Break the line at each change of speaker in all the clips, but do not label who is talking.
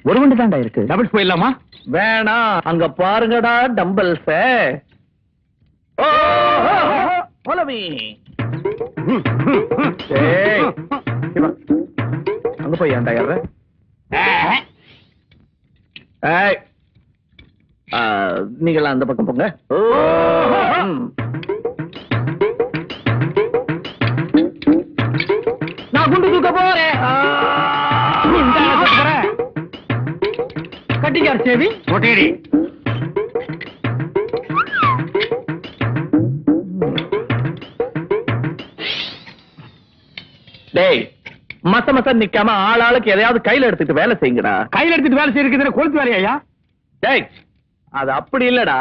ஒரு வண்டி தான்டா இருக்கு.
டபுள்ஸ் போயிடலாமா?
வேணாம், அங்க பாருங்கடா டம்பல்ஸ். அங்க போய் ஏன்டா ஏற? நீங்களா அந்த பக்கம் போங்க.
நான் குண்டு தூக்க போறேன். கட்டிக்கார் சேவி ஒட்டேடி.
டேய், மச மச நிக்காம ஆளாளுக்கு எதையாவது கையில எடுத்துட்டு வேலை செய்யுங்கடா.
கையில எடுத்துட்டு வேலை செய்யறதுக்கு கொளுத்து வேலையா?
டேய், அது அப்படி இல்லடா.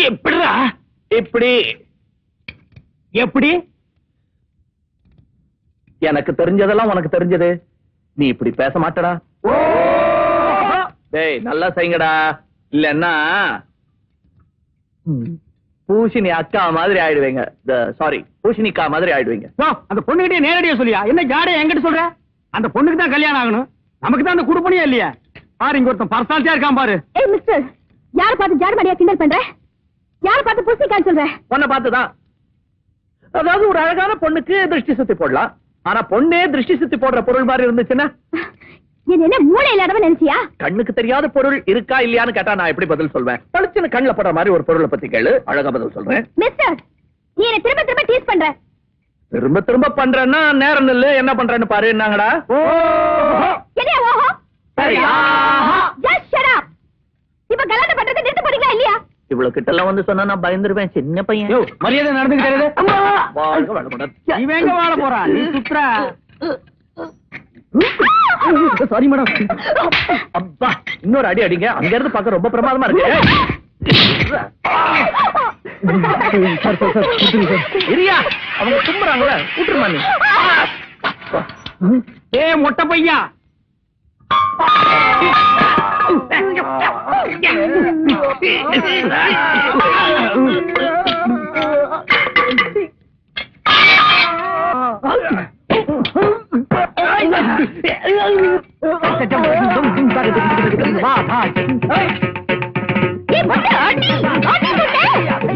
எப்படிடா?
இப்படி.
எப்படி?
எனக்கு தெரிஞ்சதெல்லாம் உனக்கு தெரிஞ்சது. நீ இப்படி பேச மாட்டடா. டேய், நல்லா செய்யுங்கடா. இல்லன்னா பூஷினி அக்கா மாதிரி ஆயிடுவீங்க. சாரி, பூஷினிக்கா மாதிரி ஆயிடுவீங்க.
அந்த பொண்ணுகிட்டே நேரடியா சொல்லியா? என்ன ஜாடைய என்கிட்ட சொல்ற? அந்த பொண்ணுக்கு தான் கல்யாணம் ஆகணும், நமக்கு தான் அந்த குடுப்பணியா இல்லையா? பாரு, இங்க ஒருத்தன் பர்சனாலிட்டியா இருக்கான் பாரு.
ஏய் மிஸ்டர், யார பார்த்து ஜாடமடியா கிண்டல் பண்ற? யார பார்த்து பூசணிக்கான்னு சொல்ற?
பொண்ணை பார்த்துதான். அதாவது ஒரு அழகான பொண்ணுக்கு திருஷ்டி சுத்தி போடலாம். ஆனா பொண்ணே திருஷ்டி சுத்தி போடுற பொருள் மாதிரி இருந்துச்சுன்னா
என்ன மூளை இல்லாதவன் நினைச்சியா?
கண்ணுக்கு தெரியாத பொருள் இருக்கா இல்லையான்னு கேட்டா நான் எப்படி பதில் சொல்வேன்? பளிச்சுன்னு கண்ணுல போடுற மாதிரி ஒரு பொருளை பத்தி கேளு, அழகா பதில் சொல்றேன்.
மிஸ்டர், நீ என்ன திரும்ப திரும்ப டீஸ் பண்ற.
திரும்ப திரும்ப பண்றேன்னா நேரம் இல்ல, என்ன பண்றேன்னு பாரு. என்னங்கடா?
என்ன ஓஹோ? Just shut up. இப்ப கல்யாணம் பண்றது நிறுத்த போறீங்களா இல்லையா?
இவ்வளவு கிட்ட எல்லாம் வந்து சொன்னா நான் பயந்துருவேன். சின்ன பையன்.
மரியாதை நடந்துக்கிட்டே.
வாழ்க வளமுடன்.
இவன் எங்க வாழ போறான்? நீ சுத்ரா.
Sorry madam. அப்பா, இன்னொரு அடி அடிங்க. அங்க இருந்து பார்க்க ரொம்ப பிரமாதமா இருக்கு. இரியா, அவங்க தும்புறாங்களே, கூட்டுருமா நீ?
ஏ மொட்டை பையா,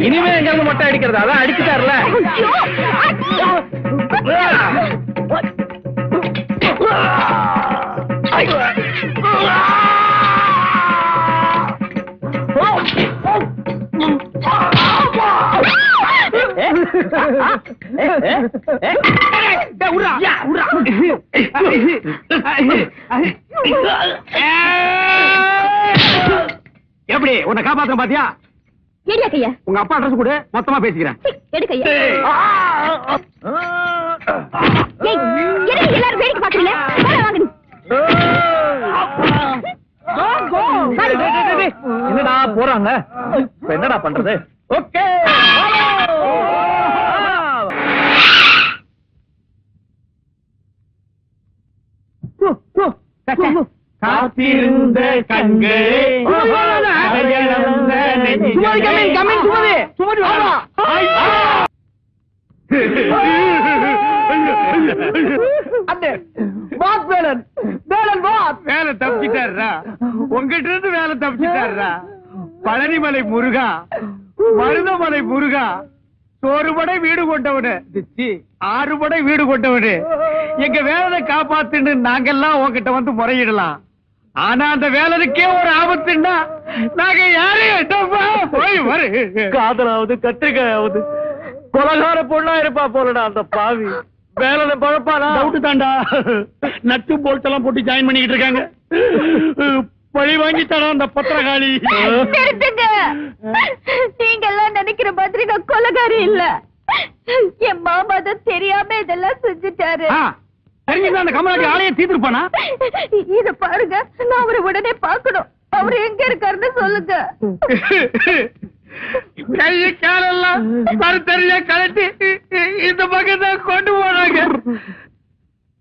இனிமே எங்க இருந்து மொட்டை அடிக்கிறது? அதான் அடிச்சுட்டாருல.
எப்படி உன்னை காப்பாத்த பாத்தியா?
ஏடியா கையா,
உங்க அப்பா அட்ரஸ் கூட மொத்தமா பேசிக்கிறேன்.
எடுக்கையா. எல்லாரும் வேடிக்கை பாக்குறீங்க.
என்னடா போறாங்க? என்னடா பண்றது? ஓகே,
காத்திருந்த கண்களே, வேலை தப்பிச்சிட்டாரா? உங்ககிட்ட இருந்து வேலை தப்பிச்சிட்டாரா? பழனிமலை முருகா, மருதமலை முருகா, சோறுபடை வீடு கொண்டவனு, 6 படை வீடு கொண்டவனு, எங்க வேலை காப்பாத்துன்னு நாங்கெல்லாம் உங்ககிட்ட வந்து முறையிடலாம். ஆனா அந்த வேலனுக்கே ஒரு ஆபத்துன்னா நாங்க யாரையும் போய் வரு.
காதலாவது கத்திரிக்காயாவது கொலகார பொண்ணா இருப்பா போலடா அந்த பாவி. வேலை பழப்பானா?
டவுட் தாண்டா. நட்டு போல்ட் எல்லாம் போட்டு ஜாயின் பண்ணிக்கிட்டு இருக்காங்க. பழி வாங்கித்தானா அந்த பத்திரகாளி.
நீங்க எல்லாம் நினைக்கிற மாதிரி நான் கொலகாரி இல்ல. என் மாமா தான் தெரியாம இதெல்லாம் செஞ்சுட்டாரு.
தெரிஞ்சுதான் அந்த கமலாட்டி ஆளைய தீர்த்துருப்பானா?
இத பாருங்க, நான் அவரை உடனே பாக்கணும். அவரு எங்க இருக்காருன்னு சொல்லுங்க.
கைய காலெல்லாம் கருத்தறியா கலட்டி இந்த பக்கத்தை கொண்டு போனாங்க.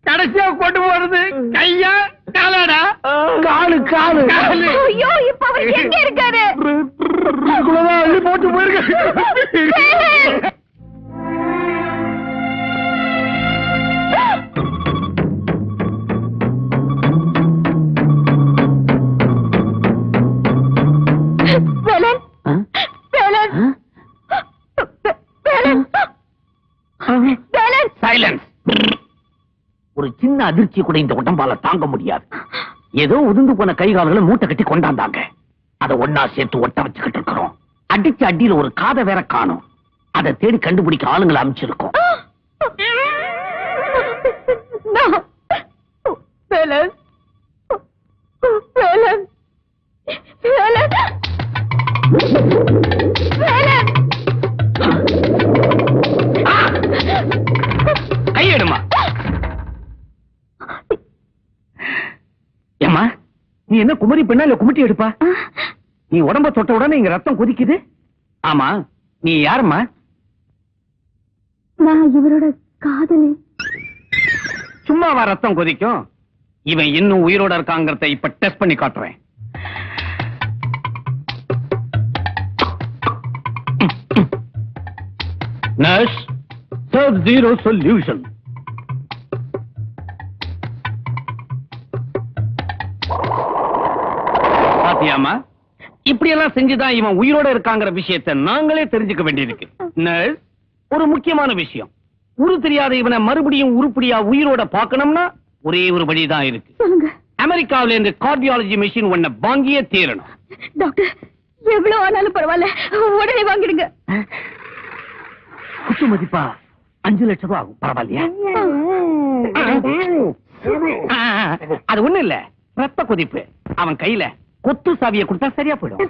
கடைசியா கொண்டு போறது கையா காலாடா? காலு காலு காலு.
ஐயோ, இப்ப அவர் எங்க இருக்காரு?
போட்டு போயிருக்க.
வேலன்
சைலன்ஸ். ஒரு சின்ன அதிர்ச்சி கூட இந்த உடம்பால தாங்க முடியாது. ஏதோ உதிர்ந்து போன கை கால்களை மூட்டை கட்டி கொண்டாந்தாங்க. அதை ஒன்னா சேர்த்து ஒட்ட வச்சுக்கிட்டு இருக்கிறோம். அடிச்ச அடியில ஒரு காதை வேற காணும். அதை தேடி கண்டுபிடிக்க ஆளுங்களை அமைச்சிருக்கோம்.
வேலன் வேலன் வேலன் வேலன்
கையெடுமா. ஏமா, நீ என்ன குமரி பெண்ணா இல்ல குமிட்டி எடுப்பா? நீ உடம்ப தொட்ட உடனே இங்க ரத்தம் கொதிக்குது. ஆமா, நீ யாருமா?
நான் இவரோட காதலி.
சும்மாவா ரத்தம் கொதிக்கும்? இவன் இன்னும் உயிரோட இருக்காங்கிறத இப்ப டெஸ்ட் பண்ணி காட்டுறேன். Nurse, serve zero solution. பாத்தியாமா, இப்படி எல்லாம் செஞ்சுதான் இவன் உயிரோட இருக்காங்கிற விஷயத்தை நாங்களே தெரிஞ்சுக்க வேண்டியிருக்கு. நர்ஸ், ஒரு முக்கியமான விஷயம். உரு தெரியாத இவனை மறுபடியும் உருப்படியா உயிரோட பார்க்கணும்னா ஒரே ஒரு வழிதான் இருக்கு.
சொல்லுங்க
அமெரிக்காவில இருந்து கார்டியாலஜி மிஷின் ஒன்ன வாங்கியே தீரணும்.
டாக்டர், எவ்வளவு ஆனாலும் பரவாயில்ல, உடனே வாங்கிடுங்க.
குத்து மதிப்பா 5 லட்சம் ரூபாய் ஆகும். பரவாயில்லையா? அது ஒண்ணு இல்ல, ரத்த கொதிப்பு. அவன் கையில கொத்து சாவியை கொடுத்தா சரியா போயிடும்.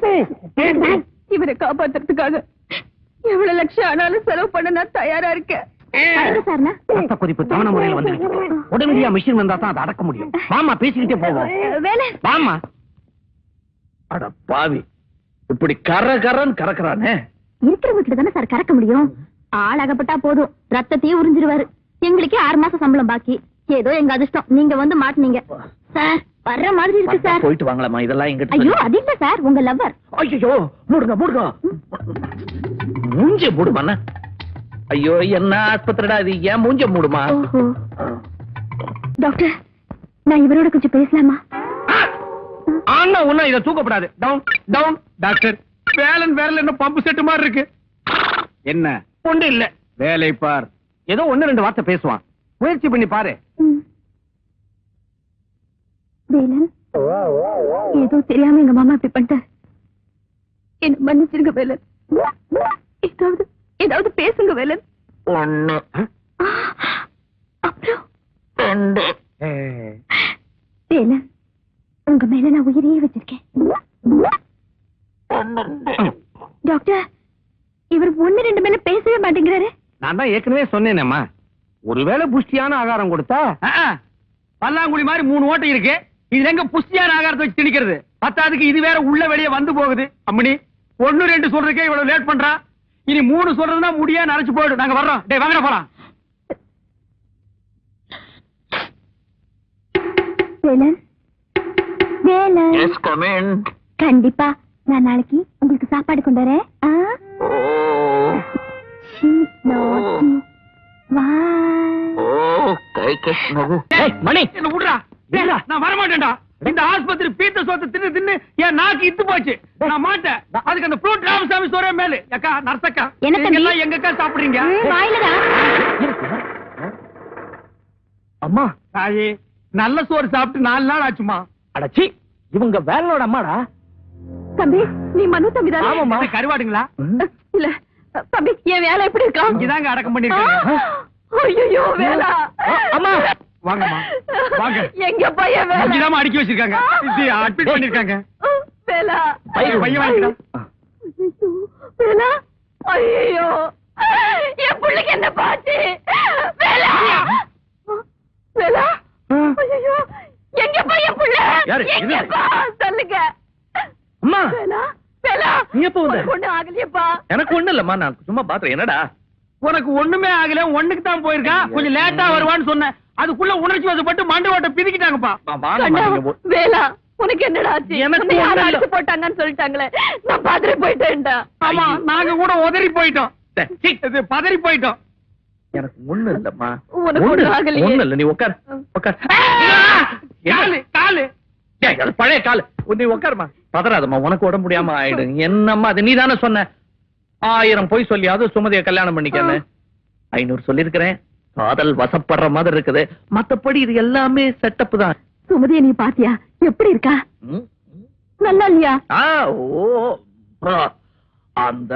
இவரை காப்பாத்துறதுக்காக எவ்வளவு லட்சம் ஆனாலும் செலவு பண்ண நான் தயாரா இருக்கேன்.
ரத்த கொதிப்பு தவணை முறையில் வந்துருக்கு. உடனடியா மிஷின் வந்தா தான் அதை அடக்க முடியும். வாமா, பேசிக்கிட்டே போவோம். வாமா. அட பாவி, இப்படி கரன்னு கறக்குறானே.
இருக்கிறவங்க தானே சார் கறக்க முடியும். ஆளாகப்பட்டா போதும், ரத்தத்தையும் உறிஞ்சிருவாரு. எங்களுக்கே 6 மாசம் சம்பளம் பாக்கி. ஏதோ எங்க அதிர்ஷ்டம் நீங்க வந்து மாட்டினீங்க சார். வர்ற மாதிரி இருக்கு சார்.
போயிட்டு வாங்கலாமா? இதெல்லாம் எங்க?
ஐயோ, அது இல்ல சார், உங்க லவ்வர்.
ஐயோ, மூடுங்க மூஞ்ச மூடுமா. ஐயோ, என்ன ஆஸ்பத்திரிடா இது? ஏன் மூஞ்ச மூடுமா?
டாக்டர், நான் இவரோட கொஞ்சம் பேசலாமா?
ஆனா ஒண்ணா இதை தூக்கப்படாது. Down down.
டாக்டர், வேலன் வேலை என்ன பம்பு செட்டு மாதிரி இருக்கு. என்ன
ஒண்ணு இல்ல,
வேலை பார்.
ஏதோ 1-2 வார்த்தை பேசுவான். முயற்சி பண்ணி பாரு.
வேலன், ஏதோ தெரியாம எங்க மாமா இப்படி பண்ணிட்டார். என்ன மன்னிச்சிருங்க வேலன். ஏதாவது பேசுங்க வேலன்.
1
அப்புறம்
2.
வேலன், உங்க மேல நான் உயிரையே வச்சிருக்கேன். டாக்டர், இவர் 1-2 மேல பேசவே மாட்டேங்கிறாரு.
நான் தான் ஏற்கனவே சொன்னேனேம்மா, ஒருவேளை புஷ்டியான ஆகாரம் கொடுத்தா.
பல்லாங்குழி மாதிரி 3 ஓட்டை இருக்கு. இது எங்க புஷ்டியான ஆகாரத்தை வச்சு திணிக்கிறது? பத்தாதுக்கு இது வேற உள்ள வெளியே வந்து போகுது. அம்மணி, 1-2 சொல்றதுக்கே இவ்வளவு லேட் பண்றா. இனி 3 சொல்றதுன்னா முடியா நரைச்சு போயிடும். நாங்க வர்றோம். டேய், வாங்கடா போலாம்.
வேலன், வேலன், கண்டிப்பா நான் நாளைக்கு உங்களுக்கு சாப்பாடு கொண்டு வரேன்.
மணி,
என்ன விடுறா. நான் வரமாட்டேன்டா. இந்த ஆஸ்பத்திரி பீத்த சோத்தை தின்னு தின்னு என் நாக்கு இத்து போச்சு. நான் மாட்டேன். அதுக்கு அந்த ஃப்ரூட் ராமசாமி சோறே மேலு. அக்கா, நர்சக்கா, எல்லாம் எங்கக்கா சாப்பிடுறீங்க?
அம்மா,
தாயே, நல்ல சோறு சாப்பிட்டு 4 நாள் ஆச்சுமா.
அடச்சி, இவங்க வேலனோட அம்மாடா.
தம்பி, நீ மனு தம்பி தானே?
ஆமாமா. கருவாடுங்களா?
இல்ல தம்பி, என் வேலை எப்படி இருக்கா?
இங்கதாங்க அடக்கம் பண்ணிருக்காங்க.
ஐயோ, வேலா.
அம்மா, வாங்கம்மா, வாங்க.
எங்க பையன் வேலா?
இங்கதான் அடிக்கி வச்சிருக்காங்க. அட்மிட் பண்ணிருக்காங்க.
வேலா,
பையன் வாங்கிடா.
வேலா, ஐயோ, என் பிள்ளைக்கு என்ன பாச்சு? வேலா, வேலா, ஐயோ, எங்க பையன் பிள்ளை? எங்கப்பா சொல்லுங்க.
அம்மா,
வேலா, வேலா,
நீ எப்ப வந்த?
ஒண்ணு ஆகலையப்பா.
எனக்கு ஒண்ணு இல்லம்மா, நான் சும்மா பாத்துறேன். என்னடா
உனக்கு ஒண்ணுமே ஆகல, ஒண்ணுக்கு தான் போயிருக்கா. கொஞ்சம் லேட்டா வருவான்னு சொன்னேன். அதுக்குள்ள உணர்ச்சி வசப்பட்டு மண்டை ஓட்ட பிதிக்கிட்டாங்கப்பா.
வேலா, உனக்கு என்னடா ஆச்சு?
எனக்கு
உன்னை யாரும்
ஒண்ணும் இல்ல.
அடிச்சு போட்டாங்கன்னு சொல்லிட்டாங்களே, நான் பதறி போயிட்டேன்டா.
ஆமா, நாங்க கூட உதறி போயிட்டோம். இது பதறி போயிட்டோம்.
எனக்கு ஒண்ணு இல்லம்மா.
உனக்கு ஒண்ணும் ஆகலையே.
ஒண்ணு இல்ல, நீ உட்கார் உட்கார்.
காலு காலு
ஏய், அது பழைய கால். நீ உட்காருமா. பதறாதம்மா, உனக்கு உடம்பு முடியாம ஆயிடும். என்னம்மா அது? நீ தானே சொன்ன 1000 பொய் சொல்லியாவது சுமதியை கல்யாணம் பண்ணிக்கன்னு. 500 சொல்லிருக்கிறேன். காதல் வசப்படுற மாதிரி இருக்குது. மத்தபடி இது எல்லாமே செட்டப் தான்.
சுமதியை நீ பாத்தியா? எப்படி இருக்கா?
ம்.
நல்லா இல்லையா?
ஆ, ஓ, ஆ, அந்த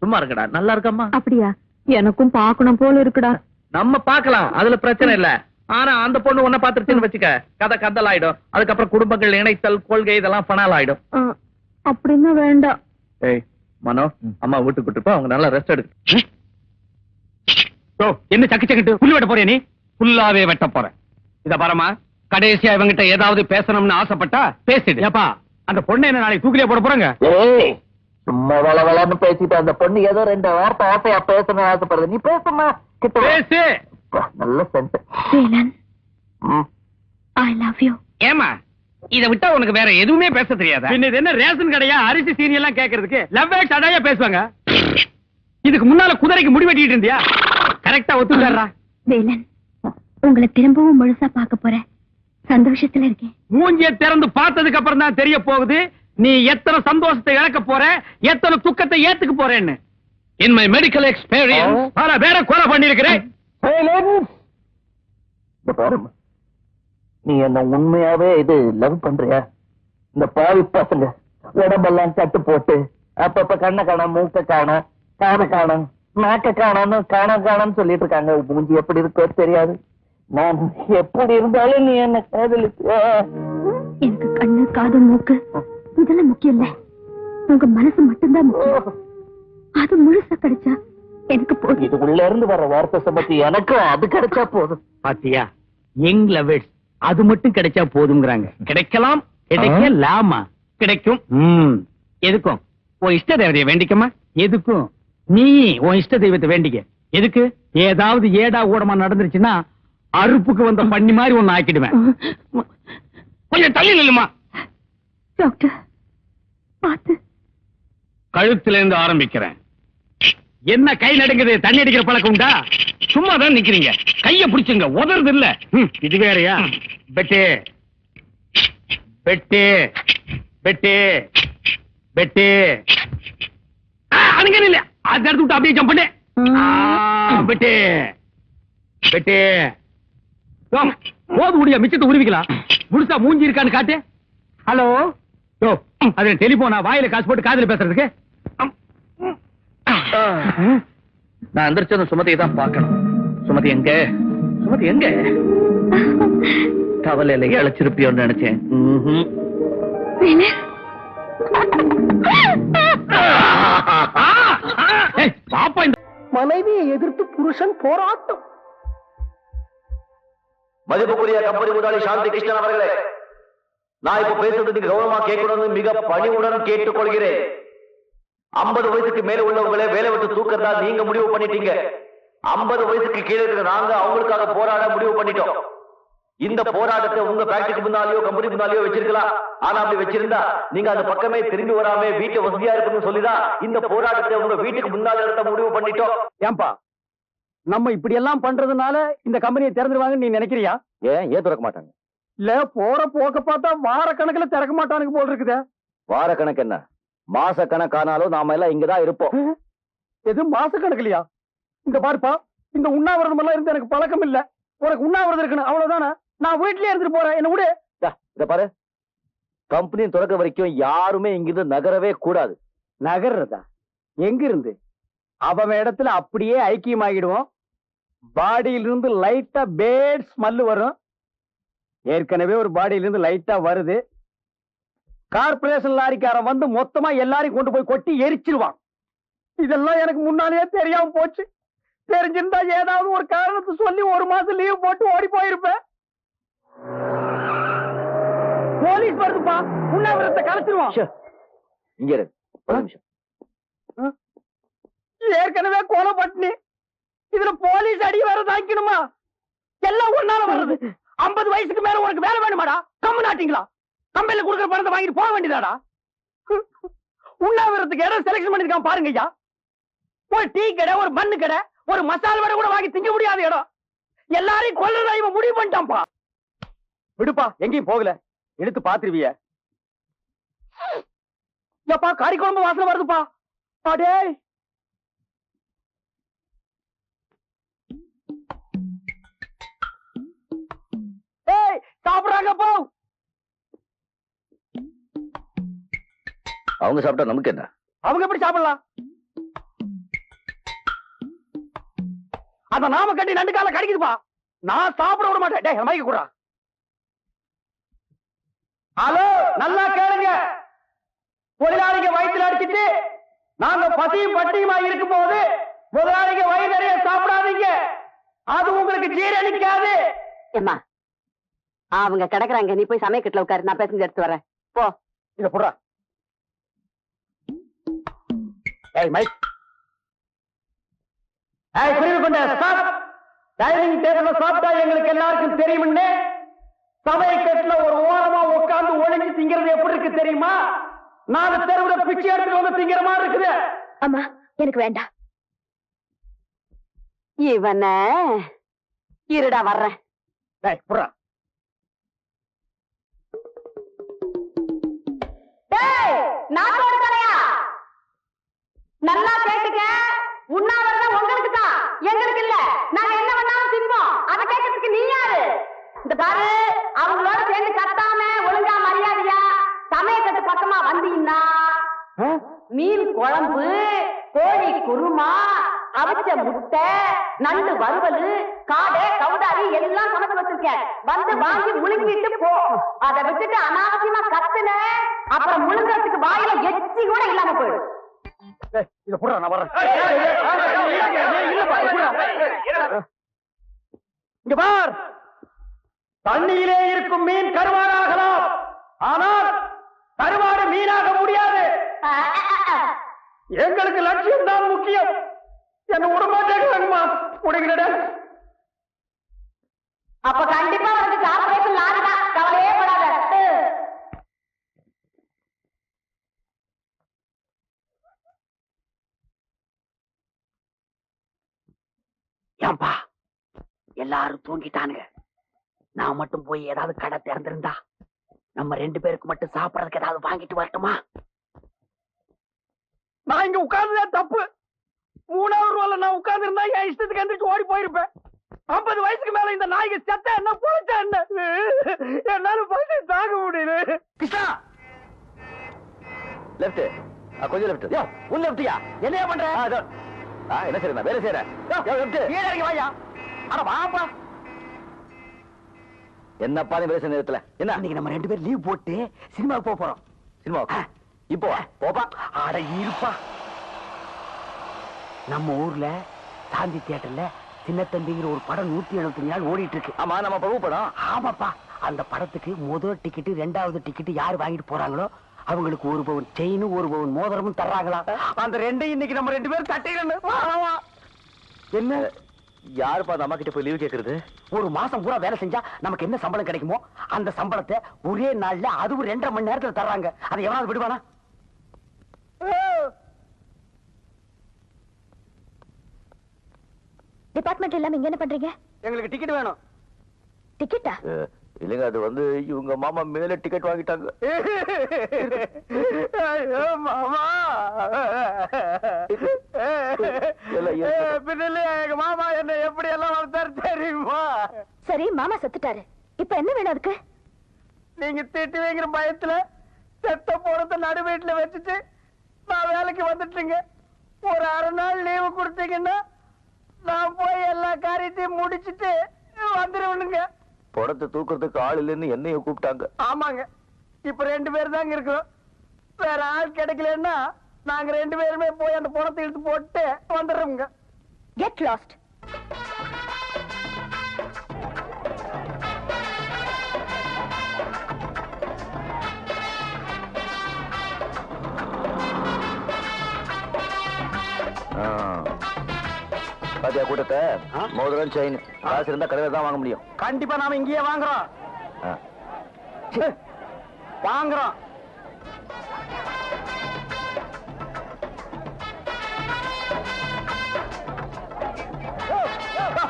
சும்மா இருக்கடா. நல்லா இருக்கம்மா.
அப்படியா? எனக்கும் பாக்கணும் போல இருக்குடா.
நம்ம பாக்கலாம், அதுல பிரச்சனை இல்ல. ஆனா அந்த பொண்ணு உன்ன பாத்துருச்சுன்னு வச்சுக்க, கதை கதல் ஆயிடும். அதுக்கப்புறம் குடும்பங்கள் இணைத்தல் கொள்கை இதெல்லாம் பணால் ஆயிடும்.
அப்படின்னு வேண்டாம்.
ஏய் மனோ, அம்மா வீட்டுக்கு கூட்டு போ, அவங்க நல்லா ரெஸ்ட் எடுக்கு.
என்ன சக்கு சக்கிட்டு புல்லு வெட்ட போறே? நீ புல்லாவே வெட்ட போற. இத பாரமா, கடைசியா இவங்கிட்ட ஏதாவது பேசணும்னு ஆசைப்பட்டா பேசிடு. ஏப்பா, அந்த பொண்ணு என்ன நாளைக்கு தூக்கிலே போட போறாங்க?
ஏய் சும்மா வளவளன்னு பேசிட்டு அந்த பொண்ணு ஏதோ 2 வார்த்தை ஆசையா பேசணும் ஆசைப்படுது. நீ பேசுமா கிட்ட
பேசு.
நல்ல sense.
Velan, I love you.
ஏமா, இத விட்டா உனக்கு வேற எதுவுமே பேச தெரியாதா? பின்ன இது என்ன ரேஷன் கடையா? அரிசி சீனி எல்லாம் கேக்குறதுக்கு லவ்வே சடையா பேசுவாங்க. இதுக்கு முன்னால குதிரைக்கு முடி வெட்டிட்டு இருந்தியா? கரெக்டா ஒத்துக்கறா.
வேலன், உங்களை திரும்பவும் முழுசா பார்க்க போறேன். சந்தோஷத்துல இருக்கேன்.
மூஞ்சிய திறந்து பார்த்ததுக்கு அப்புறம் தான் தெரிய போகுது நீ எத்தனை சந்தோஷத்தை இழக்க போற, எத்தனை துக்கத்தை ஏத்துக்க போறேன்னு. இன் மை மெடிக்கல் எக்ஸ்பீரியன்ஸ் பல பேரை கொலை பண்ணிருக்கிறேன்.
பாருமா, நீ என்ன உண்மையாவே இது லவ் பண்றியா? இந்த பாவி பசங்க உடம்பெல்லாம் கட்டு போட்டு அப்பப்ப கண்ணை காணோம், மூக்க காணோம், காண காணோம், நாக்க காணோம்னு காணோம்னு சொல்லிட்டு இருக்காங்க. மூஞ்சி எப்படி இருக்கோ தெரியாது. நான் எப்படி இருந்தாலும் நீ என்ன காதலிச்சு.
எனக்கு கண்ணு காது மூக்கு இதெல்லாம் முக்கியம் இல்ல. உங்க மனசு மட்டும்தான் முக்கியம். அது முழுசா கிடைச்சா எனக்கு போதும்.
இதுக்குள்ள இருந்து வர வார்த்தை சம்பத்தி எனக்கும் அது கிடைச்சா போதும்.
பாத்தியா, யங் லவர்ஸ் அது மட்டும் கிடைச்சா போதும்ங்கறாங்க. கிடைக்கலாம், கிடைக்கலாமா? கிடைக்கும். எதுக்கும் உன் இஷ்ட தெய்வத்தை வேண்டிக்கமா. எதுக்கும் நீ உன் இஷ்ட தெய்வத்தை வேண்டிக்க. எதுக்கு? ஏதாவது ஏடா ஊடமா நடந்துருச்சுன்னா அறுப்புக்கு வந்த பண்ணி மாதிரி ஒன்னு ஆக்கிடுவேன். கொஞ்சம் தள்ளி நில்லுமா.
டாக்டர் பாத்து.
கழுத்துல இருந்து ஆரம்பிக்கிறேன். என்ன கை நடுங்குது? தண்ணி அடிக்கிற பழக்கம் உண்டா? சும்மா தான் நிக்கிறீங்க. கைய பிடிச்சுங்க, உதறது இல்ல. இது வேறயா? பெட்டு பெட்டு பெட்டு பெட்டு. அதுங்க இல்ல, அது எடுத்து விட்டு அப்படியே ஜம்ப் பண்ணு. பெட்டு பெட்டு. போது முடியா, மிச்சத்தை உருவிக்கலாம். முழுசா மூஞ்சி இருக்கான்னு காட்டு. ஹலோ, அது டெலிபோனா? வாயில காசு போட்டு காதுல பேசுறதுக்கு.
நான் எந்திரிச்சதும் சுமதியை தான் பார்க்கணும். சுமதி எங்க? சுமதி எங்க? கவலையில அழைச்சிருப்பியோன்னு நினைச்சேன்.
பாப்பா, இந்த
மனைவியை எதிர்த்து புருஷன் போராட்டம்.
மதிப்புக்குரிய கம்பெனி முதலாளி சாந்தி கிருஷ்ணன் அவர்களே, நான் இப்ப பேசுறது நீங்க கௌரவமா கேட்கணும்னு மிக பணிவுடன் கேட்டுக்கொள்கிறேன். 50 வயசுக்கு மேல உள்ளவங்களே வேலை விட்டு தூக்கறதா நீங்க முடிவு பண்ணிட்டீங்க. 50 வயசுக்கு கீழே இருக்கிற நாங்க அவங்களுக்காக போராட முடிவு பண்ணிட்டோம். இந்த போராட்டத்தை உங்க ஃபேக்டரிக்கு முன்னாலேயோ கம்பெனி முன்னாலேயோ வச்சிருக்கலாம். ஆனா அப்படி வச்சிருந்தா நீங்க அந்த பக்கமே திரும்பி வராம வீட்டு வசதியா இருக்குன்னு சொல்லிதான் இந்த போராட்டத்தை உங்க வீட்டுக்கு முன்னால நடத்த முடிவு பண்ணிட்டோம்.
ஏன்பா, நம்ம இப்படி எல்லாம் பண்றதுனால இந்த கம்பெனியை திறந்துருவாங்கன்னு நீ நினைக்கிறியா?
ஏன் திறக்க மாட்டாங்க?
இல்ல, போற போக்க பார்த்தா வார கணக்குல திறக்க மாட்டானுங்க போல் இருக்குதே.
வார கணக்கு என்ன, மாச கணக்கானாலும் நாம எல்லாம் இங்கதான் இருப்போம்.
எது மாச கணக்குலையா? இந்த பாருப்பா, இந்த உண்ணாவிரதம் எல்லாம் இருந்து எனக்கு பழக்கம் இல்ல. உனக்கு உண்ணாவிரதம் இருக்கணும், அவ்வளவுதானே. நான் வீட்லயே இருந்துட்டு போறேன், என்ன விடு.
இத பாரு, கம்பெனி திறக்க வரைக்கும் யாருமே இங்கிருந்து நகரவே கூடாது.
நகர்றதா? எங்க இருந்து? அவன் இடத்துல அப்படியே ஐக்கியமாகிடுவோம். பாடியிலிருந்து லைட்டா பேட் ஸ்மெல் வரும். ஏற்கனவே ஒரு பாடியிலிருந்து லைட்டா வருது. கார்பரேஷன் லாரிக்காரன் வந்து மொத்தமா எல்லாரையும் கொண்டு போய் கொட்டி எரிச்சிருவான். இதெல்லாம் எனக்கு முன்னாலேயே தெரியாம போச்சு. தெரிஞ்சிருந்தா ஏதாவது ஒரு காரணத்தை சொல்லி 1 மாசம் லீவ் போட்டு ஓடி போயிருப்பேன். போலீஸ் வருதுப்பா, உண்ணாவிரதத்தை கலைச்சிருவான்.
இங்க இரு, ஒரு நிமிஷம்.
ஏற்கனவே கொலை பட்டினி, இதுல போலீஸ் அடி வேற தாக்கணுமா? எல்லாம் ஒன்னால வர்றது. 50 வயசுக்கு மேல உனக்கு வேலை வேணுமாடா? கம்மு நாட்டிங்களா? கம்பெனில கொடுக்குற பணத்தை வாங்கிட்டு போக வேண்டியதாடா. உண்ணாவிரத்துக்கு இடம் செலக்ஷன் பண்ணிருக்கான் பாருங்க ஐயா. ஒரு டீ கடை, ஒரு மண்ணு கடை, ஒரு மசால் வடை கூட வாங்கி திங்க முடியாத இடம். எல்லாரையும் கொல்றதா இவன் முடிவு பண்ணிட்டான்ப்பா. விடுப்பா, எங்கேயும் போகல, எடுத்து பாத்துருவிய. கறி குழம்பு வாசனை வருதுப்பா. அடே, சாப்பிடுறாங்க போ.
அவங்க சாப்பிட்டா நமக்கு என்ன?
அவங்க எப்படி சாப்பிடலாம்? அந்த நாம கட்டி நண்டு கால கடிக்குதுப்பா. நான் சாப்பிட விட மாட்டேன். டேய் மைக்கு குடுறா. ஹலோ, நல்லா கேளுங்க. தொழிலாளிங்க வயிற்றுல அடிச்சிட்டு நாங்க பசியும் பட்டியுமா இருக்கும் போது முதலாளிங்க வயிறு நிறைய சாப்பிடாதீங்க. அது உங்களுக்கு ஜீரணிக்காது.
ஏம்மா அவங்க கிடக்குறாங்க, நீ போய் சமயக்கட்டுல உட்காரு, நான் பேசஞ்சு எடுத்து வரேன். போ.
இத போடுறா. ஏய் மைக். ஏய் புரிவு கொண்ட ஸ்டாப். டைனிங் டேபிள்ல சாப்பிட்டா எங்களுக்கு எல்லாருக்கும் தெரியும்னு சமயக்கட்டுல ஒரு ஓரமா உட்கார்ந்து ஒளிஞ்சு திங்கிறது எப்படி இருக்கு தெரியுமா? 4 தெருவுல பிச்சை எடுத்துட்டு வந்து திங்கிற மாதிரி இருக்குது.
அம்மா எனக்கு வேண்டாம்.
இவன இருடா வர்றேன்.
டேய் புறா.
டேய் நாட்டோட கடையா? நல்லா கேட்டுக்க. உண்ணாவிரதம் உங்களுக்கு தான், எங்களுக்கு இல்ல. நாங்க என்ன பண்ணாலும் தின்போம். அதை கேட்கறதுக்கு நீ யாரு? இந்த பாரு, அவங்களோட சேர்ந்து கத்தாம ஒழுங்கா மரியாதையா சமயக்கட்டு பக்கமா வந்தீங்கன்னா மீன் குழம்பு, கோழி குருமா, அவிச்ச முட்டை, நண்டு வறுவல், காடை, கவுதாரி எல்லாம் சமைச்சு வச்சிருக்கேன். வந்து வாங்கி முழுங்கிட்டு போ. அதை விட்டுட்டு அனாவசியமா கத்துன அப்புறம் முழுங்கறதுக்கு வாயில எச்சி கூட இல்லாம போயிடும்.
இத புறா, நான் வர்றேன். இங்க பார், தண்ணியிலே இருக்கும் மீன் கருவாடாகலாம், ஆனால் கருவாடு மீனாக முடியாது. எங்களுக்கு லட்சியம் தான் முக்கியம். என்ன உடம்பாட்டேங்கம்மா முடிங்கட.
அப்ப கண்டிப்பா வந்து கார்பரேஷன் லாரிடா, கவலையே படாத.
ஏன்பா எல்லாரும் தூங்கிட்டானுங்க, நான் மட்டும் போய் ஏதாவது கடை திறந்திருந்தா நம்ம 2 பேருக்கு மட்டும் சாப்பிடறதுக்கு ஏதாவது வாங்கிட்டு வரட்டுமா?
நான் இங்க உட்கார்ந்ததே தப்பு. 3வது ரோல நான் உட்கார்ந்து இருந்தா என் இஷ்டத்துக்கு எந்திரிச்சு ஓடி போயிருப்பேன். 50 வயசுக்கு மேல இந்த நாய்க்கு செத்த என்ன பொழைச்சா என்ன? என்னால பசி தாங்க முடியல. கிருஷ்ணா
லெஃப்ட், கொஞ்சம் லெஃப்ட்.
உள்ள லெஃப்டியா? என்னையா பண்ற?
என்ன செய்யறேன்? வேலை செய்யறேன்.
கீழே இறங்கி வாயா. அட வாப்பா.
என்னப்பா நீ வேலை செய்ய நேரத்துல என்ன?
இன்னைக்கு நம்ம 2 பேரும் லீவ் போட்டு சினிமாவுக்கு போக போறோம்.
சினிமா இப்போ வா, போப்பா.
ஆட இருப்பா. நம்ம ஊர்ல சாந்தி தியேட்டர்ல சின்ன தம்பிங்கிற ஒரு படம் 175 நாள் ஓடிட்டு இருக்கு.
ஆமா, நம்ம பிரபு படம்.
ஆமாப்பா, அந்த படத்துக்கு முதல் டிக்கெட் 2வது டிக்கெட் யார் வாங்கிட்டு போறாங்களோ அவங்களுக்கு 1 பவுன் செயின் 1 பவுன் மோதிரமும் தர்றாங்களா?
அந்த 2 இன்னைக்கு நம்ம 2 பேரும் தட்டிடணும்.
என்ன
யாருப்பா அந்த அம்மா கிட்ட போய் லீவ் கேக்குறது?
ஒரு மாசம் பூரா வேலை செஞ்சா நமக்கு என்ன சம்பளம் கிடைக்குமோ அந்த சம்பளத்தை ஒரே நாள்ல அதுவும் 2.5 மணி நேரத்துல தர்றாங்க. அதை எவனாவது விடுவானா?
டிபார்ட்மெண்ட் இல்லாம இங்க என்ன பண்றீங்க?
எங்களுக்கு டிக்கெட் வேணும்.
டிக்கெட்டா?
இல்லைங்க, அது வந்து இவங்க மாமா மேல டிக்கெட் வாங்கிட்டாங்க.
மாமா பின்னல எங்க மாமா என்ன எப்படி எல்லாம் வளர்த்தாரு தெரியுமா?
சரி, மாமா செத்துட்டாரு, இப்ப என்ன வேணும் அதுக்கு?
நீங்க திட்டு வைக்கிற பயத்துல செத்த போறத நடு வீட்டுல வச்சுட்டு நான் வேலைக்கு வந்துட்டுங்க. ஒரு 1/2 நாள் லீவு கொடுத்தீங்கன்னா நான் போய் எல்லா காரியத்தையும் முடிச்சிட்டு வந்துருவனுங்க.
படத்தை தூக்குறதுக்கு ஆள் இல்லைன்னு என்னைய கூப்பிட்டாங்க.
ஆமாங்க, இப்ப 2 பேர் தாங்க இருக்கிறோம். வேற ஆள் கிடைக்கலன்னா நாங்க 2 பேருமே போய் அந்த பணத்தை இழுத்து போட்டு வந்துடுறோங்க.
Get lost.
பாத்தியா கூட்டத்தை? மோதிரம் செயின் காசு இருந்தா கடையில தான் வாங்க முடியும்.
கண்டிப்பா நாம இங்கேயே வாங்குறோம். வாங்குறோம்.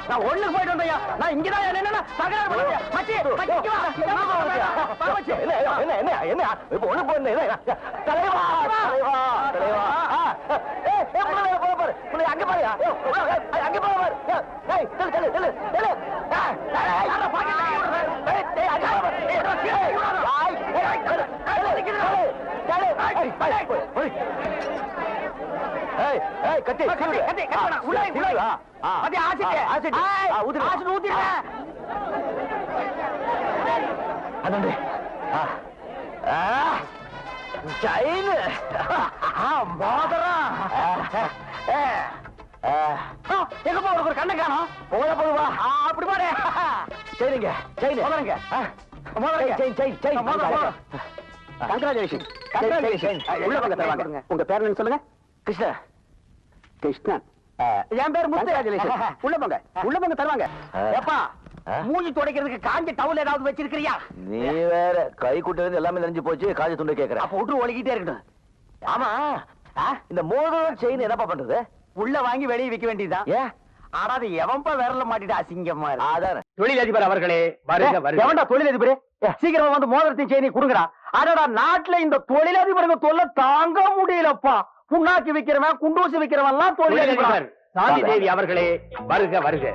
நான் ஒண்ணு போயிட்டு வந்தையா. நான் இங்கதான் என்ன தகராறு பண்ணுங்க. மச்சி மச்சி வா.
என்ன என்ன என்ன இப்ப ஒண்ணு போய் தலைவா தலைவா தலைவா. பாரு அங்க பாரு, அங்க பாரு. ஏய், கத்தி, சீவுடு.
உள்ள
சீவுடு.
அது ஆசிட்
ஆசிட். ஊத்துடு.
ஆசிட் ஊத்திடுறேன்.
அண்ணே. செயின்.
மோதிரம். எங்கப்பா உனக்கு ஒரு கண்ணை காணோம்?
போதுவா
அப்படி பாரு.
சரிங்க செயின்
முதலுங்க.
கங்க்ராச்சுலேஷன்
உள்ள வாங்க தருவாங்க. உங்க பேர் என்ன சொல்லுங்க?
கிருஷ்ணா
கிருஷ்ணன். என் பேர் முத்து. உள்ள போங்க தருவாங்க. ஏப்பா மூஞ்சி துடைக்கிறதுக்கு காஞ்ச டவுல் ஏதாவது வச்சிருக்கிறியா?
நீ வேற கை குட்டது எல்லாமே நெஞ்சு போச்சு காஞ்ச துண்டு கேக்குற
அப்ப விட்டு ஒழுகிட்டே இருக்கட்டும்.
ஆமா இந்த மோதிரம் செயின் என்னப்பா பண்றது?
உள்ள வாங்கி வெளியே விற்க வேண்டியதுதான்.
ஏன்
ஆடாது எவன்பா விரல மாட்டிட்டு அசிங்கமா இருக்கு.
அதான
தொழிலதிபர் அவர்களே எவன்டா தொழிலதிபர்? சீக்கிரமா வந்து மோதிரத்தையும் செய்தி கொடுங்கடா. அடடா நாட்டுல இந்த தொழிலதிபருங்க தொல்லை தாங்க முடியலப்பா. புண்ணாக்கி விக்கிறவன் குண்டூசி விக்கிறவன் எல்லாம் தொழிலதிபர்.
சாந்தி தேவி அவர்களே வருக வருக.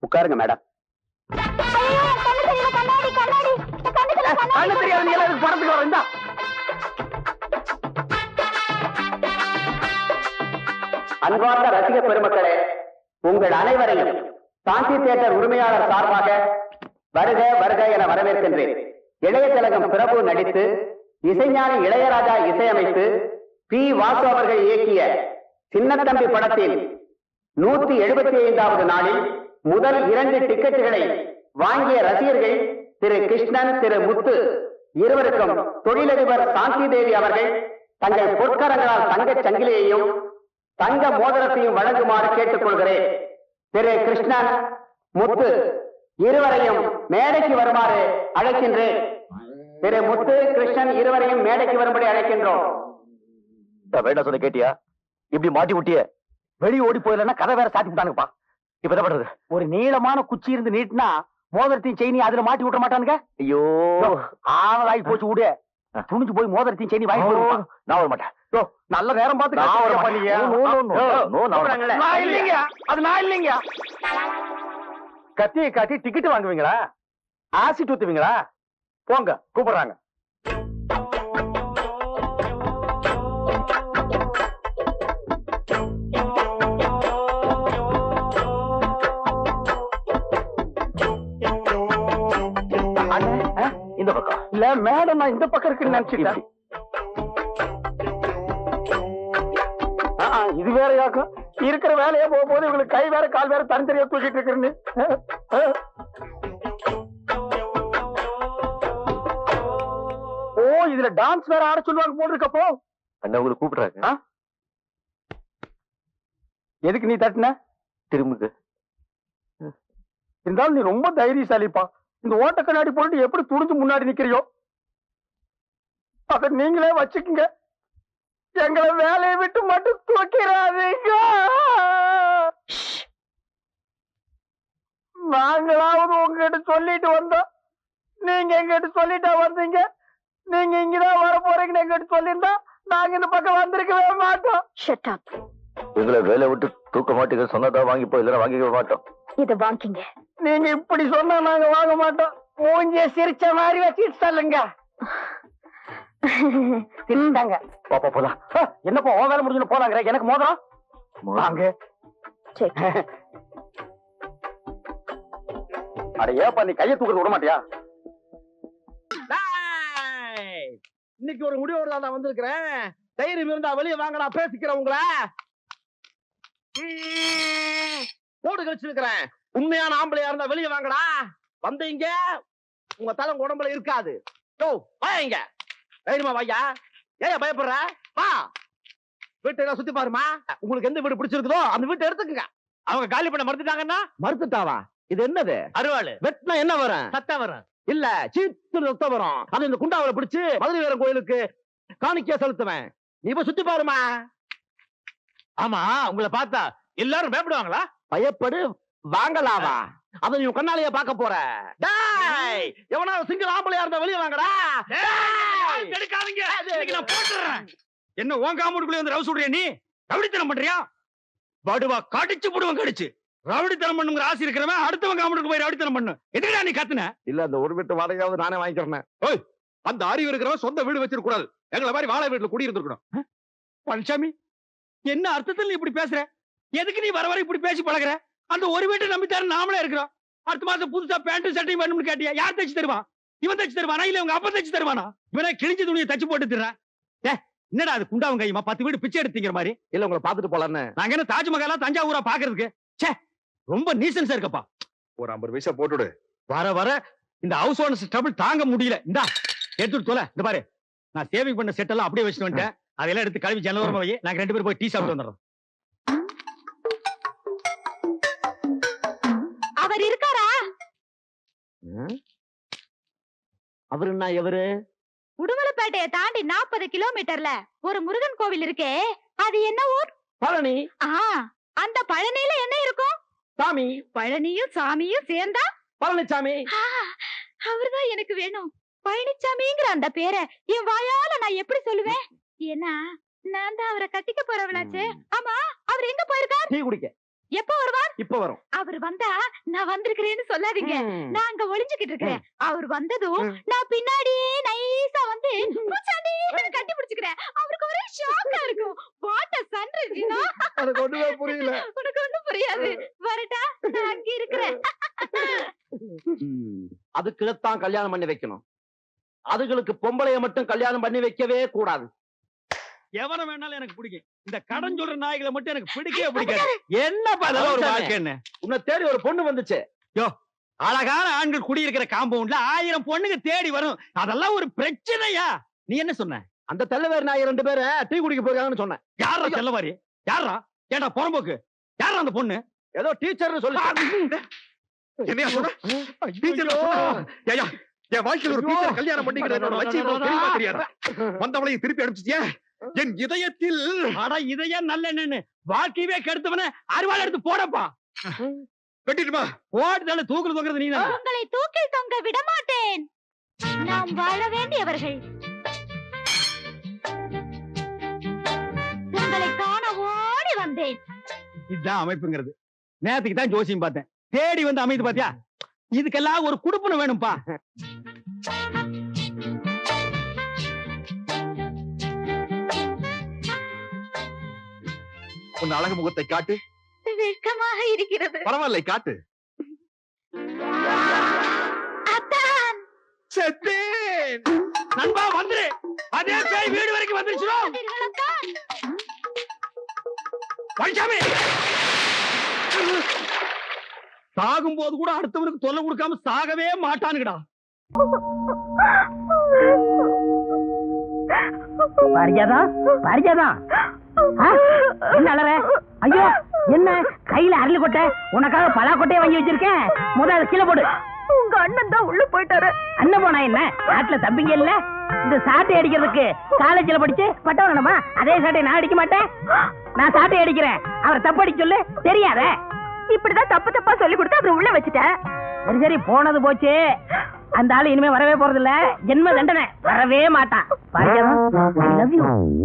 உட்காருங்க மேடம். கண்ணு தெரியாது நீ எல்லாம் படத்துக்கு வர. இந்தா அன்பார்ந்த ரசிக பெருமக்களே, உங்கள் அனைவரையும் சாந்தி தியேட்டர் உரிமையாளர் சார்பாக வருக வருக என வரவேற்கின்றேன். இளைய திலகம் பிரபு நடித்து இசைஞானி இளையராஜா இசையமைத்து பி வாசு அவர்கள் இயக்கிய சின்னத்தம்பி படத்தில் 175வது நாளில் முதல் 2 டிக்கெட்டுகளை வாங்கிய ரசிகர்கள் திரு கிருஷ்ணன், திரு முத்து இருவருக்கும் தொழிலதிபர் சாந்தி தேவி அவர்கள் தங்கள் பொற்கரங்களால் தங்கச் சங்கிலியையும் தங்க மோதிரத்தையும் வழங்குமாறு கேட்டுக் கொள்கிறேன். திரு கிருஷ்ணன், முத்து இருவரையும் மேடைக்கு வருமாறு அழைக்கின்றேன். திரு முத்து, கிருஷ்ணன் இருவரையும் மேடைக்கு வரும்படி அழைக்கின்றோம்.
வேண்டாம் சொன்ன கேட்டியா? இப்படி மாட்டி விட்டிய
வெளியே ஓடி போயிடலன்னா கதை வேற சாத்தி விட்டானுப்பா.
இப்ப என்ன பண்றது?
ஒரு நீளமான குச்சி இருந்து நீட்டினா மோதிரத்தையும் செயினி அதுல மாட்டி விட மாட்டானுங்க.
ஐயோ
ஆளாகி போச்சு. விடு, துணிஞ்சு போய் மோதிரத்தையும் செயினி வாங்கி போடுவான்.
நான் வர மாட்டேன்.
நல்ல நேரம் பார்த்து
நான் வர
பண்ணீங்க.
மாட்டேன்.
நான் இல்லைங்க, அது நான் இல்லைங்க. கத்தியை காட்டி டிக்கெட் வாங்குவீங்களா? ஆசிட் ஊத்துவீங்களா? போங்க, கூப்பிடுறாங்க.
இந்த பக்கம்
இல்ல மேடம், நான் இந்த பக்கம் இருக்குன்னு நினைச்சிட்டேன். இது வேற யாக்கும் இருக்கிற வேலையே போகும்போது இவங்களுக்கு கை வேற கால் வேற தனித்தனியா தூக்கிட்டு இருக்குன்னு. ஓ, இதுல டான்ஸ் வேற ஆட சொல்லுவாங்க போட்டிருக்கப்போ.
அண்ணா உங்களுக்கு கூப்பிடுறாங்க.
எதுக்கு நீ தட்டின?
திரும்புது.
இருந்தாலும் நீ ரொம்ப தைரியசாலிப்பா. இந்த ஓட்ட கண்ணாடி போட்டு எப்படி துணிஞ்சு முன்னாடி நிக்கிறியோ அத நீங்களே வச்சுக்குங்க. எங்களை வேலையை விட்டு மட்டும் தூக்கிறாதீங்க. நாங்களாவது உங்ககிட்ட சொல்லிட்டு வந்தோம், நீங்க எங்கிட்ட சொல்லிட்டா வந்தீங்க. நீங்க இங்கதான் வர போறீங்கன்னு எங்கிட்ட சொல்லியிருந்தா நாங்க இந்த பக்கம் வந்திருக்கவே மாட்டோம்.
எங்களை வேலை விட்டு தூக்க மாட்டீங்க சொன்னதா வாங்கிப்போம், இல்லைன்னா வாங்கிக்க மாட்டோம்.
இத வாங்கிங்க.
நீங்க இப்படி சொன்னா நாங்க வாங்க மாட்டோம். மூஞ்சிய சிரிச்ச மாதிரி வச்சுட்டு சொல்லுங்க. சிரிச்சாங்க.
போலாம்.
என்னப்பா உன் வேலை முடிஞ்சு போலாங்க. எனக்கு மோதிரம் வாங்க. அட ஏப்பா நீ கையை தூக்குறது விட மாட்டியா? இன்னைக்கு ஒரு முடிவோட நான் வந்திருக்கிறேன். தைரியம் இருந்தா வெளியே வாங்க, நான் பேசிக்கிறேன். உங்களை போடு கழிச்சிருக்கிறேன். உண்மையான ஆம்பளையா இருந்தா வெளியே வாங்கடா. வந்தீங்க உங்க தலை உடம்புல இருக்காது. வாங்க தைரியமா வாயா. ஏன் பயப்படுற? வா, வீட்டை சுத்தி பாருமா. உங்களுக்கு எந்த வீடு பிடிச்சிருக்குதோ அந்த வீட்டை எடுத்துக்கங்க. அவங்க காலி பண்ண மறுத்துட்டாங்கன்னா? மறுத்துட்டாவா? இது என்னது? அருவாள். வெட்டினா என்ன வரும்? சத்த வரும். இல்ல சீத்து ரத்த வரும். அது இந்த குண்டாவில பிடிச்சு மதுரை வீரன் கோயிலுக்கு காணிக்கையா செலுத்துவேன். நீ இப்ப சுத்தி பாருமா. ஆமா, உங்களை பார்த்தா எல்லாரும் பயப்படுவாங்களா? பயப்படு வாங்கலாவா? அத நீ கண்ணாலேயே பார்க்க போற. டேய், எவனாவது சிங்கிள் ஆம்பளையா இருந்தா வெளியே வாங்கடா. எடுக்காதீங்க, இன்னைக்கு நான் போட்டுறேன். என்ன உன் காம்பவுண்டுக்குள்ள வந்து ரவு சொல்றியா? நீ ரவுடித்தனம் பண்றியா? படுவா கடிச்சு போடுவான். கடிச்சு ரவுடித்தனம் பண்ணுங்கிற ஆசை இருக்கிறவன் அடுத்தவன் காம்பவுண்டுக்கு போய் ரவுடித்தனம் பண்ணு. எதுக்குடா நீ கத்துன? இல்ல அந்த ஒரு வீட்டு வாடகையாவது நானே வாங்கிக்கிறேன். ஓய், அந்த அறிவு இருக்கிறவன் சொந்த வீடு வச்சிருக்க கூடாது. எங்களை மாதிரி வாழை வீட்டுல குடி இருந்திருக்கணும். பழனிசாமி, என்ன அர்த்தத்தில் நீ இப்படி பேசுற? எதுக்கு நீ வர வர இப்படி பேசி பழகுற? அந்த ஒரு வீட்டை நம்பித்தாரு நாமளே இருக்கிறோம். அடுத்த மாசம் புதுசா பேண்ட் சட்டையும் வேணும்னு கேட்டியா? யார் தச்சு தருவான்? இவன் தச்சு தருவானா இல்ல உங்க அப்பா தச்சு தருவானா? இவனே கிழிஞ்ச துணியை தச்சு போட்டு தர்றான். என்னடா அது குண்டாவும் கையுமா 10 வீடு பிச்சை எடுத்தீங்கிற மாதிரி?
இல்ல உங்களை பாத்துட்டு போலான்னு.
நாங்க என்ன தாஜ்மஹாலா தஞ்சாவூரா பாக்குறதுக்கு? ச்சே, ரொம்ப நீசன்ஸா இருக்கப்பா.
ஒரு 50 பைசா போட்டுடு.
வர வர இந்த ஹவுஸ் ஓனர்ஸ் ட்ரபிள் தாங்க முடியல. இந்தா எடுத்துட்டு தொலை. இந்த பாரு, நான் சேவிங் பண்ண செட் எல்லாம் அப்படியே வச்சுட்டு வந்துட்டேன். அதெல்லாம் எடுத்து கழுவி ஜன்னலோரமா வை. நாங்க 2 பேரும் போய் டீ சாப்பிட்டு வந்துடுறோம்.
அவர் இருக்காரா?
அவரு என்ன எவரு?
உடுமலைப்பேட்டையை தாண்டி 40 கிலோமீட்டர்ல ஒரு முருகன் கோவில் இருக்கே, அது என்ன ஊர்?
பழனி.
அந்த பழனியில என்ன இருக்கும்?
சாமி.
பழனியும் சாமியும் சேர்ந்தா
பழனிசாமி.
அவர்தான் எனக்கு வேணும். பழனிசாமிங்கிற அந்த பேரை என் வாயால நான் எப்படி சொல்லுவேன்? ஏன்னா நான் தான் அவரை கட்டிக்க போறவளாச்சே. ஆமா, அவர் எங்க போயிருக்கார்?
டீ குடிக்க.
எப்ப வருவார்?
இப்ப வரும்.
அவர் வந்தா நான் வந்திருக்கிறேன்னு சொல்லாதீங்க. நான் அங்க ஒளிஞ்சுக்கிட்டு இருக்கிறேன். அவர் வந்ததும் நான் பின்னாடியே நைஸா வந்து பூச்சாண்டி கட்டி பிடிச்சுக்கிறேன். அவருக்கு ஒரே ஷாக்கா இருக்கும். வாட் a sunrise,
எனக்கு ஒண்ணுமே புரியல.
உனக்கு ஒண்ணும் புரியாது. வரட்டா, நான் அங்க இருக்கிறேன்.
அதுக்குதான் கல்யாணம் பண்ணி வைக்கணும். அதுகளுக்கு பொம்பளைய மட்டும் கல்யாணம் பண்ணி வைக்கவே கூடாது.
எவன வேணாலும் எனக்கு பிடிக்கும். இந்த கடன் சொல்ற நாய்களை மட்டும் எனக்கு பிடிக்கவே பிடிக்காது. என்னப்பா அதெல்லாம் ஒரு வாழ்க்கை? என்ன
உன்னை தேடி ஒரு பொண்ணு வந்துச்சு.
யோ, அழகான ஆண்கள் குடியிருக்கிற காம்பவுண்ட்ல 1000 பொண்ணுங்க தேடி வரும். அதெல்லாம் ஒரு பிரச்சனையா? நீ என்ன சொன்ன?
அந்த தெல்லவேர் நாய் 2 பேரை டீ குடிக்க போயிருக்காங்கன்னு சொன்னேன்.
யாரா செல்லவாரி? யாரா? ஏடா புறம்போக்கு? யாரா அந்த பொண்ணு?
ஏதோ டீச்சர்னு சொல்லி.
என்னையா சொன்ன? டீச்சர் ஐயா, என் வாழ்க்கையில் ஒரு டீச்சர் கல்யாணம் பண்ணிக்கிற என்னோட லட்சியம் தெரியுமா தெரியாதா? வந்தவளையும் திருப்பி அனுப்பிச்சிட்டியா? என் இதயத்தில்
அட இதயம் நல்ல என்னன்னு வாழ்க்கையவே கெடுத்தவன அறுவாள் எடுத்து போடப்பா.
வெட்டிடுமா?
ஓடுதல தூக்குறது நீதான்.
உங்களை தூக்கில் தொங்க விட மாட்டேன். நாம் வாழ வேண்டியவர்கள். உங்களை காண ஓடி வந்தேன்.
இதுதான் அமைப்புங்கிறது. நேத்துக்கு தான் ஜோசியம் பார்த்தேன். தேடி வந்து அமைது பாத்தியா? இதுக்கெல்லாம் ஒரு குடுப்பன வேணும்பா.
உன் அழகு முகத்தை காட்டு.
வெட்கமாக இருக்கிறது.
பரவாயில்லை, காட்டு.
அத்தான்,
செத்தேன்.
நண்பா வந்துரு. அதே பேய் வீடு வரைக்கும் வந்துருச்சுடா.
அத்தான்.
பழனிசாமி சாகும் போது கூட அடுத்தவனுக்கு தொல்லை கொடுக்காம சாகவே மாட்டானுங்கடா.
பாரிஜாதா, பாரிஜாதா, என்ன அலற? ஐயோ, என்ன கையில அரளி கொட்டை? உனக்காக பலா கொட்டையை வாங்கி வச்சிருக்கேன். முதல்ல கீழே போடு.
உங்க அண்ணன் தான் உள்ள போயிட்டாரு.
அண்ணன் போனா என்ன? நாட்டுல தம்பிங்க இல்ல? இந்த சாட்டை அடிக்கிறதுக்கு காலேஜ்ல படிச்சு பட்டம் வேணுமா? அதே சாட்டை நான் அடிக்க மாட்டேன். நான் சாட்டை அடிக்கிறேன், அவர் தப்பு அடிக்க சொல்லு. தெரியாத?
இப்படிதான் தப்பு தப்பா சொல்லி கொடுத்து அப்புறம் உள்ள வச்சுட்டேன்.
சரி சரி, போனது போச்சு. அந்த ஆளு இனிமே வரவே போறது இல்ல. ஜென்ம தண்டனை, வரவே மாட்டான்.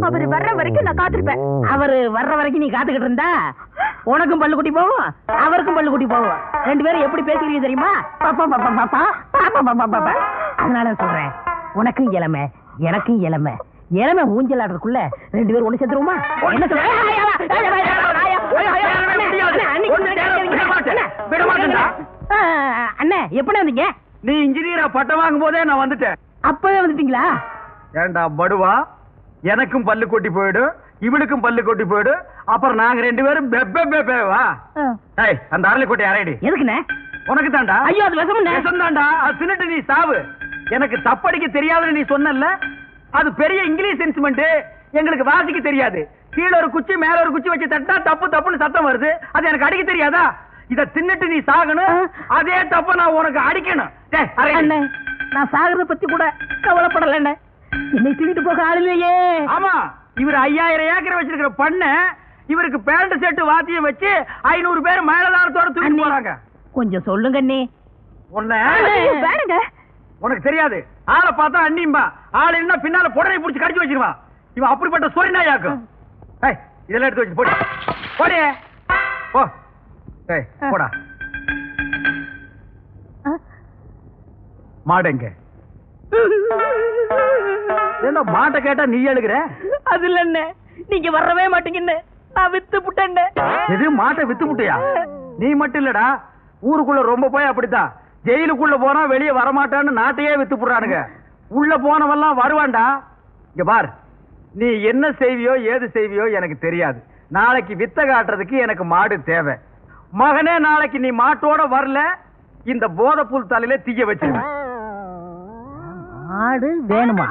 அவரு வர்ற வரைக்கும் நான் காத்திருப்பேன்.
அவரு வர்ற வரைக்கும் நீ காத்துக்கிட்டு இருந்தா உனக்கும் பல்லு குட்டி போகும், அவருக்கும் பல்லு குட்டி போகும். 2 பேரும் எப்படி பேசுறீங்க தெரியுமா? பாப்பா பாப்பா பாப்பா பாப்பா பாப்பா பாப்பா. அதனால சொல்றேன், உனக்கும் இளமை எனக்கும் இளமை. இளமை ஊஞ்சல் ஆடுறதுக்குள்ள 2 பேரும் ஒண்ணு சேர்த்துருவோமா? என்ன சொல்ற? அண்ணே, எப்படி வந்தீங்க?
நீ இன்ஜினியரா பட்டம் வாங்கும் போதே நான் வந்துட்டேன்.
அப்பவே வந்துட்டீங்களா?
ஏண்டா படுவா, எனக்கும் பல்லு கொட்டி போயிடும், இவனுக்கும் பல்லு கொட்டி போயிடும். அப்புறம் நாங்க 2 பேரும் பெப்பேவா? ஏய், அந்த அரளி கொட்டை அரைடி.
எதுக்குண்ணே?
உனக்கு தாண்டா.
ஐயோ, அது விஷம்.
விஷம் தாண்டா. அது தின்னுட்டு நீ சாவு. எனக்கு தப்படிக்க தெரியாதுன்னு நீ சொன்னல, அது பெரிய இங்கிலீஷ் இன்ஸ்ட்ருமெண்ட். எங்களுக்கு வாசிக்க தெரியாது. கீழே ஒரு குச்சி மேல ஒரு குச்சி வச்சு தட்டா தப்பு தப்புன்னு சத்தம் வருது. அது எனக்கு அடிக்க தெரியாதா? இத தின்னுட்டு நீ சாகணும், அதே தப்ப நான் உனக்கு அடிக்கணும்.
அண்ணே, நான் சாகிறத பத்தி கூட கவலைப்படல. என்னை தூக்கிட்டு போக ஆள் இல்லையே.
ஆமா, இவர் 5000 ஏக்கர் வச்சிருக்கிற பண்ண, இவருக்கு பேண்ட் செட்டு வாத்தியம் வச்சு 500 பேர் மேலதாரத்தோட தூக்கிட்டு போறாங்க.
கொஞ்சம் சொல்லுங்க அண்ணே.
வேணுங்க,
உனக்கு தெரியாது. ஆளை பார்த்தா அண்ணிம்பா, ஆள் என்ன பின்னால புடனை புடிச்சு கடிச்சு வச்சிருவான். இவன் அப்படிப்பட்ட சொரிநாயாக்கும். இதெல்லாம் எடுத்து வச்சு போடு. போடே போ. போடா. மாடுங்க என்ன மாட்டை கேட்டா நீ எழுகிற?
அது இல்ல, நீங்க வரவே மாட்டீங்கன்னு நான் வித்து புட்டேன்.
எது மாட்டை வித்து முட்டையா? நீ மட்டும் இல்லடா, ஊருக்குள்ள ரொம்ப போய் அப்படித்தான். ஜெயிலுக்குள்ள போனா வெளியே வரமாட்டான்னு நாட்டையே வித்து புடுறானுங்க. உள்ள போனவெல்லாம் வருவான்டா. இங்க பார், நீ என்ன செய்வியோ ஏது செய்வியோ எனக்கு தெரியாது. நாளைக்கு வித்த காட்டுறதுக்கு எனக்கு மாடு தேவை. மகனே, நாளைக்கு நீ மாட்டோட வரல, இந்த போதைப்புல் தலையில தீய வச்சிருக்க.
மாடு வேணுமா?